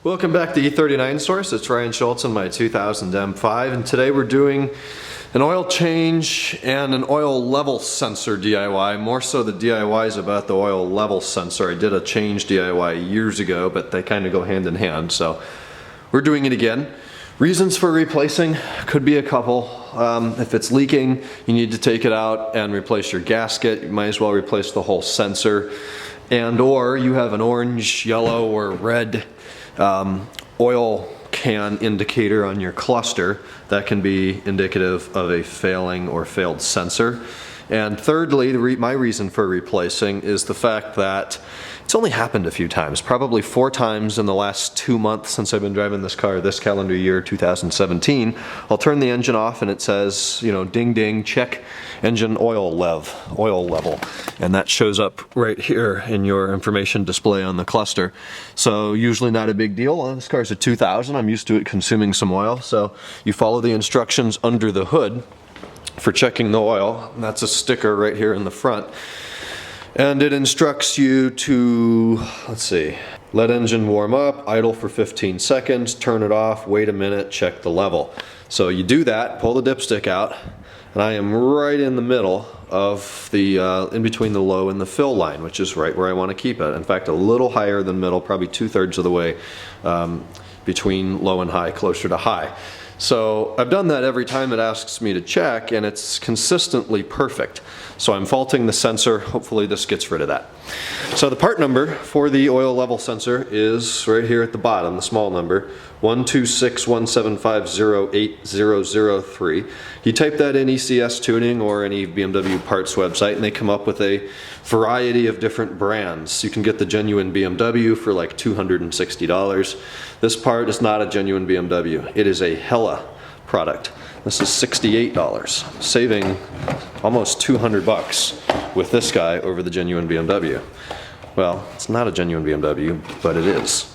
Welcome back to E39 Source. It's Ryan Schultz in my 2000 M5, and today we're doing an oil change and an oil level sensor DIY. More so the DIY is about the oil level sensor. I did a change DIY years ago, but they kind of go hand in hand, so we're doing it again. Reasons for replacing could be a couple. If it's leaking, you need to take it out and replace your gasket. You might as well replace the whole sensor. And or you have an orange, yellow, or red oil can indicator on your cluster that can be indicative of a failing or failed sensor. And thirdly, my reason for replacing is the fact that it's only happened a few times, probably 4 times in the last 2 months since I've been driving this car this calendar year, 2017. I'll turn the engine off and it says, you know, ding ding, check engine oil level. And that shows up right here in your information display on the cluster. So usually not a big deal. This car's a 2000, I'm used to it consuming some oil. So you follow the instructions under the hood for checking the oil. And that's a sticker right here in the front. And it instructs you to, let's see, let engine warm up, idle for 15 seconds, turn it off, wait a minute, check the level. So you do that, pull the dipstick out, and I am right in the middle of the, in between the low and the fill line, which is right where I want to keep it. In fact, a little higher than middle, probably 2/3 of the way between low and high, closer to high. So I've done that every time it asks me to check, and it's consistently perfect. So I'm faulting the sensor. Hopefully this gets rid of that. So the part number for the oil level sensor is right here at the bottom, the small number, 12617508003. You type that in ECS Tuning or any BMW parts website, and they come up with a variety of different brands. You can get the genuine BMW for like $260. This part is not a genuine BMW. It is a Hella product. This is $68, saving almost 200 bucks with this guy over the genuine BMW. Well, it's not a genuine BMW, but it is.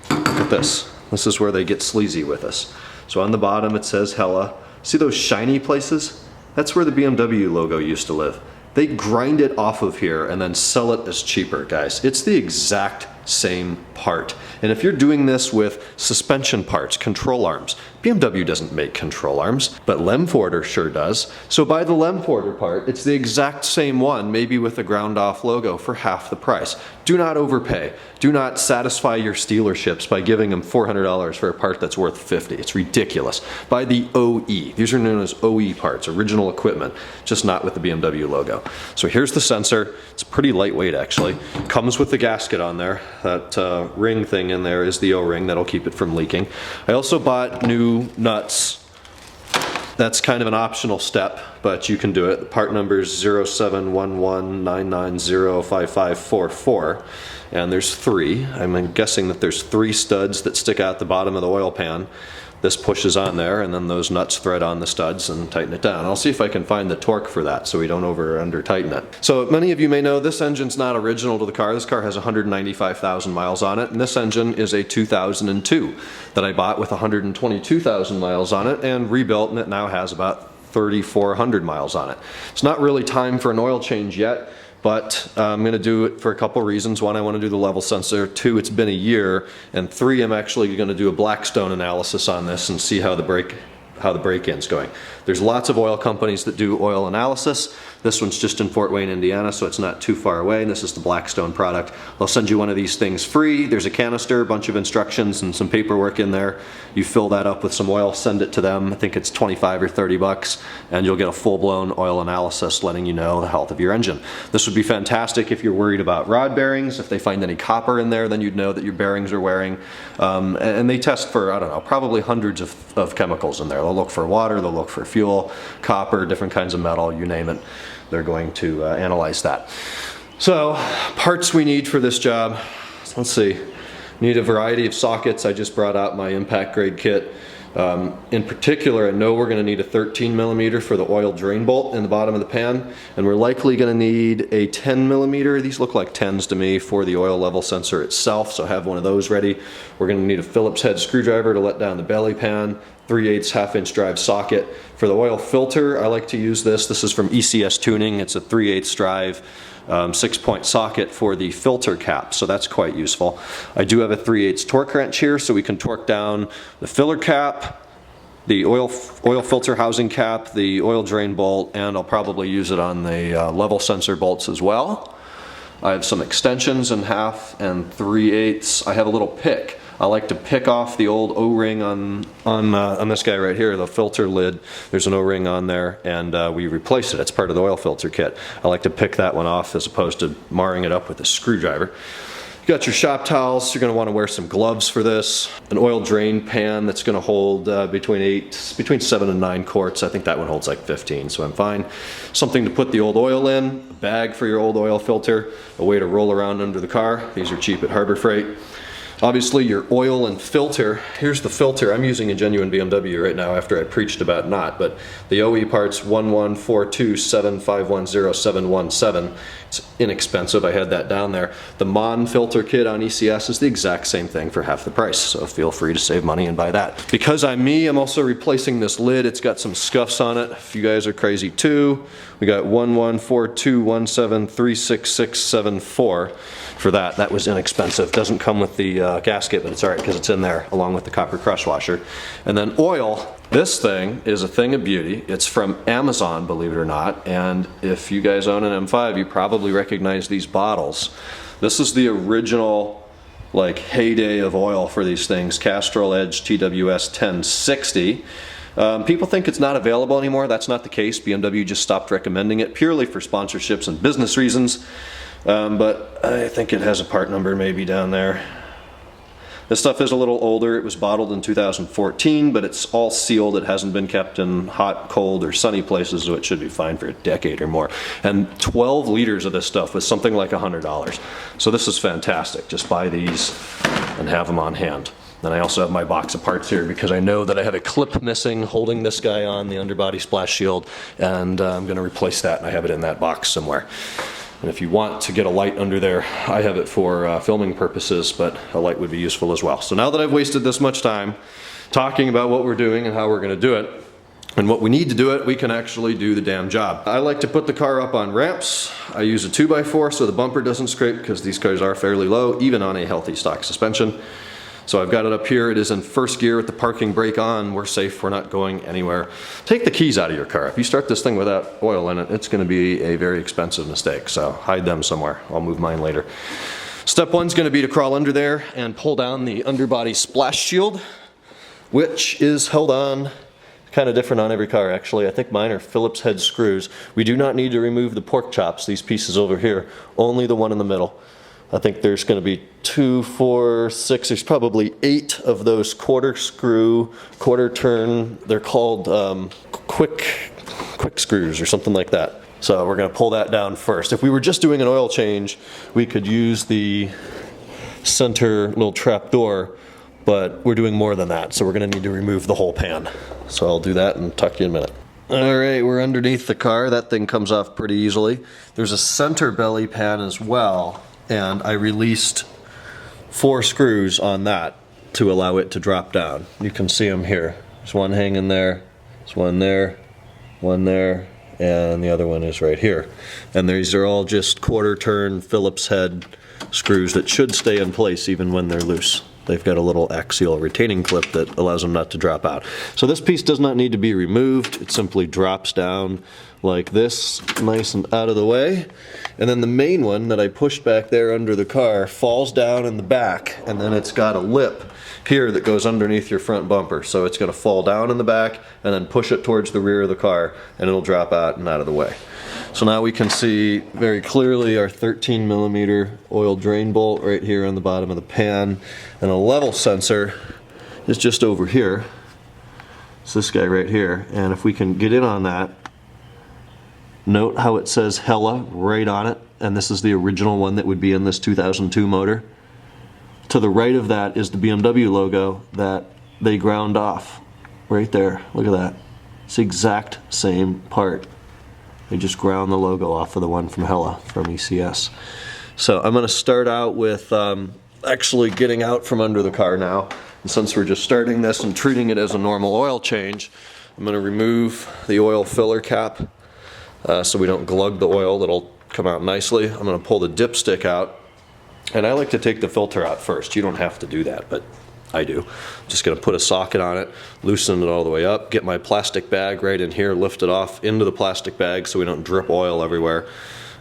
Look at this. This is where they get sleazy with us. So on the bottom it says Hella. See those shiny places? That's where the BMW logo used to live. They grind it off of here and then sell it as cheaper, guys. It's the exact same part. And if you're doing this with suspension parts, control arms, BMW doesn't make control arms, but Lemforder sure does. So buy the Lemforder part. It's the exact same one, maybe with a ground off logo for half the price. Do not overpay. Do not satisfy your dealerships by giving them $400 for a part that's worth $50. It's ridiculous. Buy the OE. These are known as OE parts, original equipment, just not with the BMW logo. So here's the sensor. It's pretty lightweight actually. Comes with the gasket on there. That ring thing in there is the O-ring that'll keep it from leaking. I also bought new nuts. That's kind of an optional step, but you can do it. The part number is 071199055544, and there's 3. I'm guessing that there's 3 studs that stick out the bottom of the oil pan. This pushes on there, and then those nuts thread on the studs and tighten it down. I'll see if I can find the torque for that so we don't over or under tighten it. So many of you may know this engine's not original to the car. This car has 195,000 miles on it, and this engine is a 2002 that I bought with 122,000 miles on it and rebuilt, and it now has about 3,400 miles on it. It's not really time for an oil change yet, but I'm going to do it for a couple reasons. 1, I want to do the level sensor. 2, it's been a year. And 3, I'm actually going to do a Blackstone analysis on this and see how the break-in's going. There's lots of oil companies that do oil analysis. This one's just in Fort Wayne, Indiana, so it's not too far away, and this is the Blackstone product. They'll send you one of these things free. There's a canister, a bunch of instructions, and some paperwork in there. You fill that up with some oil, send it to them. I think it's 25 or 30 bucks, and you'll get a full-blown oil analysis letting you know the health of your engine. This would be fantastic if you're worried about rod bearings. If they find any copper in there, then you'd know that your bearings are wearing. And they test for, I don't know, probably hundreds of chemicals in there. They'll look for water, they'll look for fuel, copper, different kinds of metal, you name it. They're going to analyze that. So, parts we need for this job. Let's see. Need a variety of sockets. I just brought out my impact grade kit. In particular, I know we're going to need a 13mm for the oil drain bolt in the bottom of the pan, and we're likely going to need a 10mm. These look like 10s to me for the oil level sensor itself, so have one of those ready. We're going to need a Phillips head screwdriver to let down the belly pan, 3/8 half-inch drive socket. For the oil filter, I like to use this. This is from ECS Tuning. It's a 3/8 drive 6-point socket for the filter cap, so that's quite useful. I do have a 3/8 torque wrench here, so we can torque down the filler cap, the oil filter housing cap, the oil drain bolt, and I'll probably use it on the level sensor bolts as well. I have some extensions in 1/2 and 3/8. I have a little pick. I like to pick off the old O-ring on this guy right here, the filter lid. There's an O-ring on there, and we replaced it. It's part of the oil filter kit. I like to pick that one off as opposed to marring it up with a screwdriver. You got your shop towels. You're going to want to wear some gloves for this. An oil drain pan that's going to hold between 7 and 9 quarts. I think that one holds like 15, so I'm fine. Something to put the old oil in, a bag for your old oil filter, a way to roll around under the car. These are cheap at Harbor Freight. Obviously your oil and filter. Here's the filter. I'm using a genuine BMW right now after I preached about not, but the OE parts 11427510717. It's inexpensive. I had that down there. The Mon filter kit on ECS is the exact same thing for half the price, so feel free to save money and buy that. Because I'm me, I'm also replacing this lid. It's got some scuffs on it. If you guys are crazy too, we got 114217366674 for that. That was inexpensive. Doesn't come with the gasket, but it's all right because it's in there along with the copper crush washer. And then oil. This thing is a thing of beauty. It's from Amazon, believe it or not, and if you guys own an M5, you probably recognize these bottles. This is the original like heyday of oil for these things, Castrol Edge TWS 1060. People think it's not available anymore. That's not the case. BMW just stopped recommending it purely for sponsorships and business reasons, but I think it has a part number maybe down there. This stuff is a little older. It was bottled in 2014, but it's all sealed. It hasn't been kept in hot, cold, or sunny places, so it should be fine for a decade or more. And 12 liters of this stuff was something like $100. So this is fantastic. Just buy these and have them on hand. Then I also have my box of parts here because I know that I have a clip missing holding this guy on, the underbody splash shield, and I'm going to replace that, and I have it in that box somewhere. And if you want to get a light under there, I have it for filming purposes, but a light would be useful as well. So now that I've wasted this much time talking about what we're doing and how we're going to do it, and what we need to do it, we can actually do the damn job. I like to put the car up on ramps. I use a 2x4 so the bumper doesn't scrape because these cars are fairly low, even on a healthy stock suspension. So I've got it up here. It is in first gear with the parking brake on. We're safe. We're not going anywhere. Take the keys out of your car. If you start this thing without oil in it, it's going to be a very expensive mistake. So hide them somewhere. I'll move mine later. Step one's going to be to crawl under there and pull down the underbody splash shield, which is held on kind of different on every car actually. I think mine are Phillips head screws. We do not need to remove the pork chops, these pieces over here, only the one in the middle. I think there's going to be 2, 4, 6, there's probably 8 of those quarter screw, quarter turn, they're called quick screws or something like that. So we're going to pull that down first. If we were just doing an oil change, we could use the center little trap door, but we're doing more than that, so we're going to need to remove the whole pan. So I'll do that and talk to you in a minute. Alright, we're underneath the car. That thing comes off pretty easily. There's a center belly pan as well, and I released 4 screws on that to allow it to drop down. You can see them here. There's one hanging there, there's one there, and the other one is right here. And these are all just quarter turn Phillips head screws that should stay in place even when they're loose. They've got a little axial retaining clip that allows them not to drop out. So this piece does not need to be removed. It simply drops down like this, nice and out of the way. And then the main one that I pushed back there under the car falls down in the back, and then it's got a lip here that goes underneath your front bumper. So it's going to fall down in the back and then push it towards the rear of the car, and it'll drop out and out of the way. So now we can see very clearly our 13mm oil drain bolt right here on the bottom of the pan, and a level sensor is just over here. It's this guy right here, and if we can get in on that, note how it says Hella right on it, and this is the original one that would be in this 2002 motor. To the right of that is the BMW logo that they ground off right there. Look at that. It's the exact same part. They just ground the logo off of the one from Hella from ECS. So I'm going to start out with actually getting out from under the car now And since we're just starting this and treating it as a normal oil change, I'm going to remove the oil filler cap so we don't glug the oil. That'll come out nicely. I'm going to pull the dipstick out, and I like to take the filter out first. You don't have to do that, but I do. Just going to put a socket on it, loosen it all the way up, get my plastic bag right in here, lift it off into the plastic bag so we don't drip oil everywhere.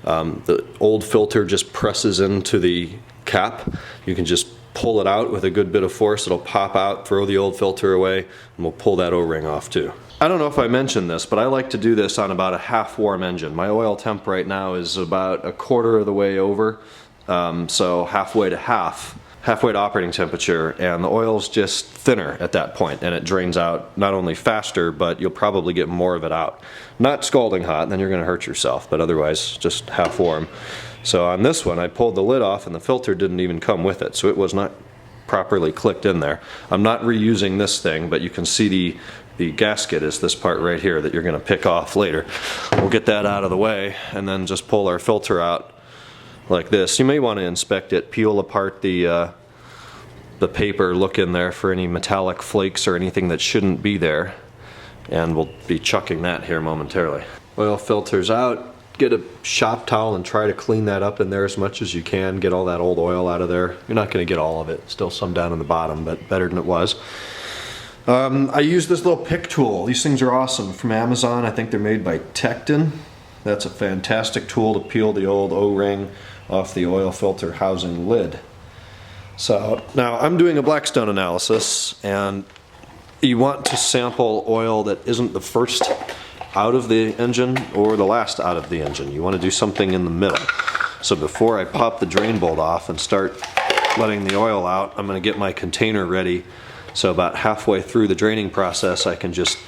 The old filter just presses into the cap. You can just pull it out with a good bit of force. It'll pop out, throw the old filter away, and we'll pull that O-ring off too. I don't know if I mentioned this, but I like to do this on about a half-warm engine. My oil temp right now is about a quarter of the way over, so halfway to operating temperature, and the oil's just thinner at that point, and it drains out not only faster, but you'll probably get more of it out. Not scalding hot, then you're going to hurt yourself, but otherwise just half warm. So on this one, I pulled the lid off and the filter didn't even come with it, so it was not properly clicked in there. I'm not reusing this thing, but you can see the gasket is this part right here that you're going to pick off later. We'll get that out of the way and then just pull our filter out like this. You may want to inspect it, peel apart the paper, look in there for any metallic flakes or anything that shouldn't be there, and we'll be chucking that here momentarily. Oil filter's out. Get a shop towel and try to clean that up in there as much as you can. Get all that old oil out of there. You're not going to get all of it. Still some down in the bottom, but better than it was. I use this little pick tool. These things are awesome, from Amazon. I think they're made by Tecton. That's a fantastic tool to peel the old O-ring off the oil filter housing lid. So now I'm doing a Blackstone analysis, and you want to sample oil that isn't the first out of the engine or the last out of the engine. You want to do something in the middle. So before I pop the drain bolt off and start letting the oil out, I'm going to get my container ready. So about halfway through the draining process, I can just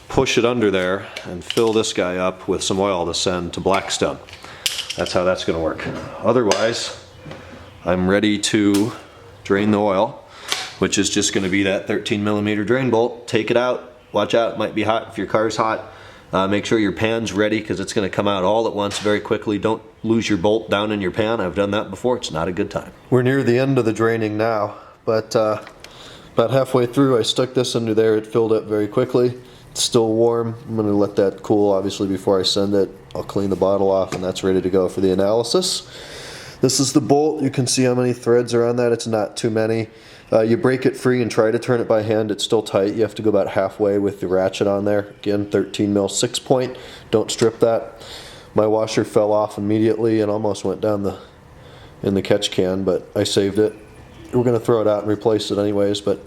push it under there and fill this guy up with some oil to send to Blackstone. That's how that's going to work. Otherwise, I'm ready to drain the oil, which is just going to be that 13mm drain bolt. Take it out. Watch out, it might be hot if your car's hot. Make sure your pan's ready, because it's going to come out all at once very quickly. Don't lose your bolt down in your pan. I've done that before. It's not a good time. We're near the end of the draining now, but about halfway through I stuck this under there. It filled up very quickly. It's still warm. I'm going to let that cool obviously before I send it. I'll clean the bottle off, and that's ready to go for the analysis. This is the bolt. You can see how many threads are on that. It's not too many. You break it free and try to turn it by hand. It's still tight. You have to go about halfway with the ratchet on there. Again, 13mm 6-point. Don't strip that. My washer fell off immediately and almost went down in the catch can, but I saved it. We're going to throw it out and replace it anyways, but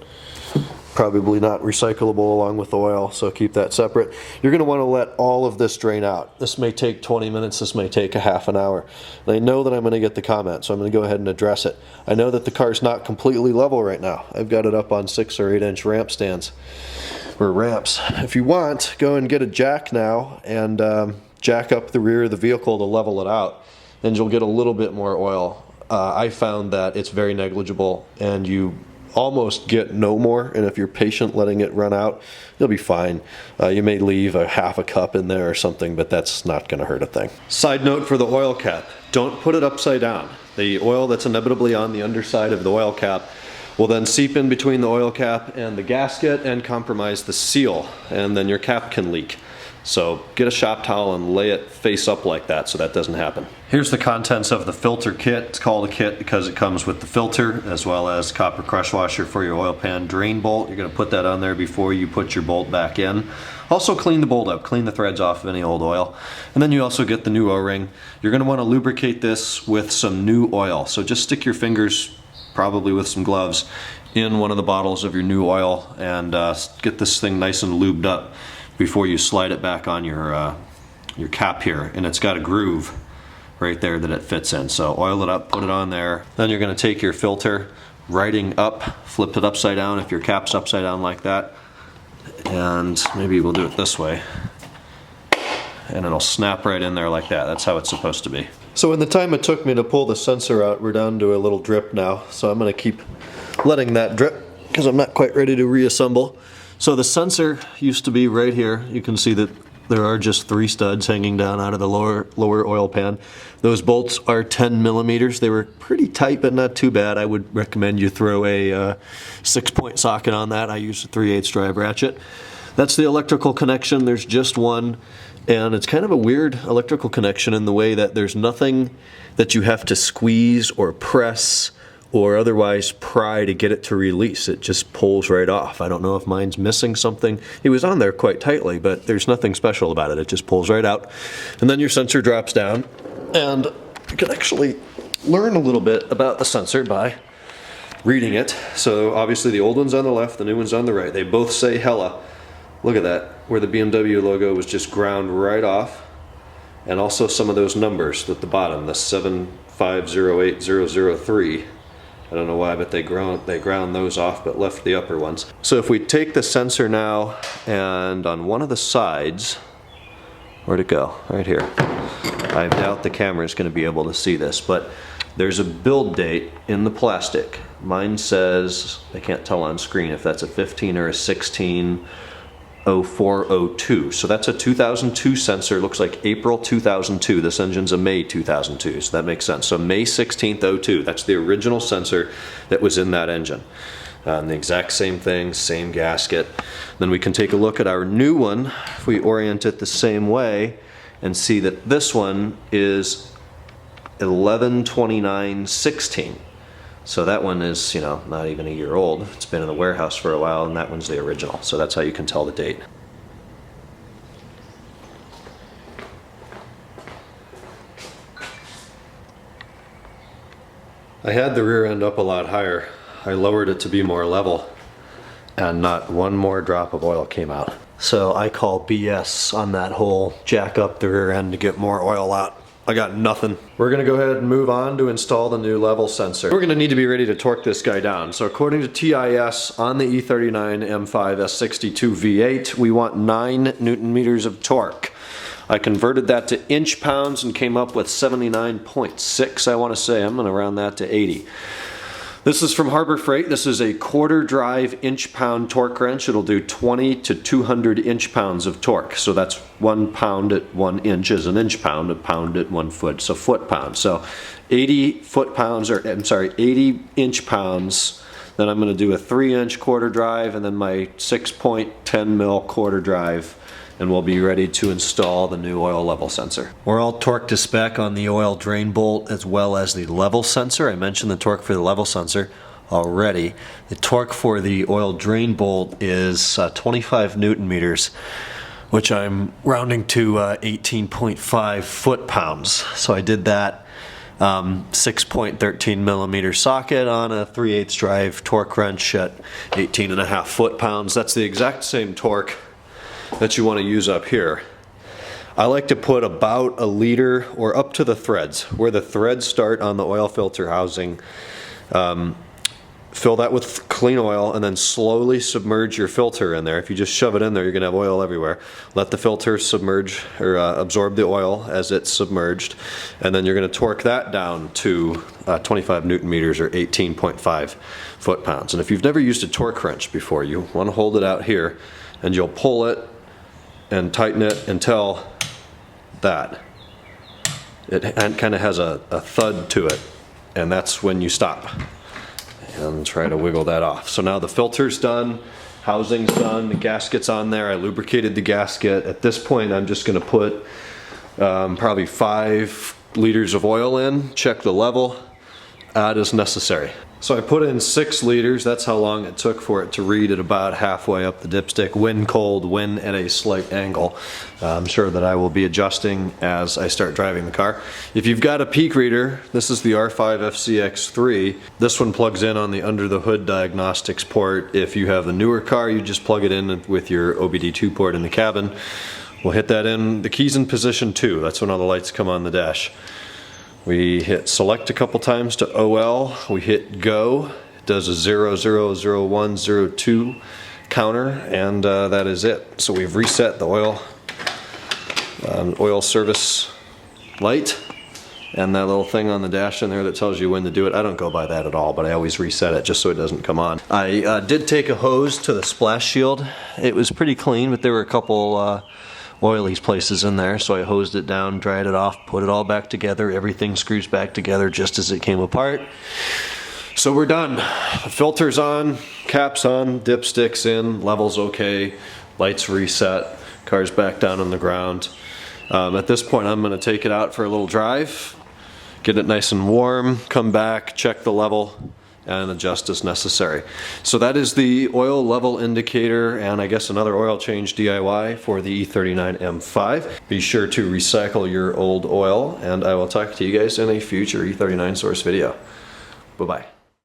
probably not recyclable along with the oil, so keep that separate. You're going to want to let all of this drain out. This may take 20 minutes, this may take a half an hour. And I know that I'm going to get the comment, so I'm going to go ahead and address it. I know that the car's not completely level right now. I've got it up on 6 or 8 inch ramp stands, or ramps. If you want, go and get a jack now and jack up the rear of the vehicle to level it out, and you'll get a little bit more oil. I found that it's very negligible, and you almost get no more, and if you're patient letting it run out, you'll be fine. You may leave a half a cup in there or something, but that's not going to hurt a thing. Side note for the oil cap, don't put it upside down. The oil that's inevitably on the underside of the oil cap will then seep in between the oil cap and the gasket and compromise the seal, and then your cap can leak. So get a shop towel and lay it face up like that so that doesn't happen. Here's the contents of the filter kit. It's called a kit because it comes with the filter as well as copper crush washer for your oil pan drain bolt. You're going to put that on there before you put your bolt back in. Also clean the bolt up, clean the threads off of any old oil. And then you also get the new O-ring. You're going to want to lubricate this with some new oil. So just stick your fingers, probably with some gloves, in one of the bottles of your new oil and get this thing nice and lubed up before you slide it back on your cap here. And it's got a groove right there that it fits in. So oil it up, put it on there. Then you're going to take your filter, righting up, flip it upside down if your cap's upside down like that. And maybe we'll do it this way. And it'll snap right in there like that. That's how it's supposed to be. So in the time it took me to pull the sensor out, we're down to a little drip now. So I'm going to keep letting that drip because I'm not quite ready to reassemble. So the sensor used to be right here. You can see that there are just 3 studs hanging down out of the lower oil pan. Those bolts are 10 millimeters. They were pretty tight, but not too bad. I would recommend you throw a 6-point socket on that. I use a 3/8 drive ratchet. That's the electrical connection. There's just one, and it's kind of a weird electrical connection in the way that there's nothing that you have to squeeze or press or otherwise pry to get it to release. It just pulls right off. I don't know if mine's missing something. It was on there quite tightly, but there's nothing special about it. It just pulls right out. And then your sensor drops down, and you can actually learn a little bit about the sensor by reading it. So obviously the old one's on the left, the new one's on the right. They both say Hella. Look at that, where the BMW logo was just ground right off. And also some of those numbers at the bottom, the 7508003. I don't know why, but they ground those off but left the upper ones. So if we take the sensor now, and on one of the sides, where'd it go? Right here. I doubt the camera is going to be able to see this, but there's a build date in the plastic. Mine says, I can't tell on screen if that's a 15 or a 16. 0402. So that's a 2002 sensor. Looks like April 2002. This engine's a May 2002, so that makes sense. So May 16th, 02. That's the original sensor that was in that engine. The exact same thing, same gasket. Then we can take a look at our new one, if we orient it the same way, and see that this one is 11/29/16. So that one is, you know, not even a year old. It's been in the warehouse for a while, and that one's the original. So that's how you can tell the date. I had the rear end up a lot higher. I lowered it to be more level, and not one more drop of oil came out. So I call BS on that whole jack up the rear end to get more oil out. I got nothing. We're gonna go ahead and move on to install the new level sensor. We're gonna need to be ready to torque this guy down. So according to TIS on the E39 M5 S62 V8, we want 9 Newton meters of torque. I converted that to inch pounds and came up with 79.6, I wanna say. I'm gonna round that to 80. This is from Harbor Freight. This is a 1/4 drive inch-pound torque wrench. It'll do 20 to 200 inch-pounds of torque. So that's 1 pound at 1 inch is an inch-pound, a pound at 1 foot, so foot-pound. So 80 foot-pounds, or I'm sorry, 80 inch-pounds. Then I'm gonna do a 3-inch 1/4 drive, and then my 6.10 mil 1/4 drive, and we'll be ready to install the new oil level sensor. We're all torqued to spec on the oil drain bolt as well as the level sensor. I mentioned the torque for the level sensor already. The torque for the oil drain bolt is 25 Newton meters, which I'm rounding to 18.5 foot-pounds. So I did that 6.13 millimeter socket on a 3/8 drive torque wrench at 18.5 foot-pounds. That's the exact same torque that you want to use up here. I like to put about a liter or up to the threads, where the threads start on the oil filter housing. Fill that with clean oil and then slowly submerge your filter in there. If you just shove it in there, you're gonna have oil everywhere. Let the filter submerge or absorb the oil as it's submerged, and then you're gonna torque that down to 25 Newton meters or 18.5 foot-pounds. And if you've never used a torque wrench before, you wanna hold it out here and you'll pull it and tighten it until that. It kind of has a thud to it, and that's when you stop. And try to wiggle that off. So now the filter's done, housing's done, the gasket's on there. I lubricated the gasket. At this point, I'm just gonna put probably 5 liters of oil in, check the level, add as necessary. So I put in 6 liters. That's how long it took for it to read at about halfway up the dipstick. When cold, when at a slight angle. I'm sure that I will be adjusting as I start driving the car. If you've got a peak reader, this is the R5 FCX3. This one plugs in on the under the hood diagnostics port. If you have the newer car, you just plug it in with your OBD2 port in the cabin. We'll hit that in. The key's in position 2. That's when all the lights come on the dash. We hit select a couple times to OL. We hit go. It does a 0, 0, 0, 1, 0, 2 counter, and that is it. So we've reset the oil service light, and that little thing on the dash in there that tells you when to do it. I don't go by that at all, but I always reset it just so it doesn't come on. I did take a hose to the splash shield. It was pretty clean, but there were a couple oily places in there, so I hosed it down, dried it off, put it all back together. Everything screws back together just as it came apart. So we're done. The filter's on, cap's on, dipstick's in, level's okay, lights reset, car's back down on the ground. At this point I'm going to take it out for a little drive, get it nice and warm, come back, check the level, and adjust as necessary. So that is the oil level indicator and I guess another oil change DIY for the E39 M5. Be sure to recycle your old oil, and I will talk to you guys in a future E39 source video. Bye-bye.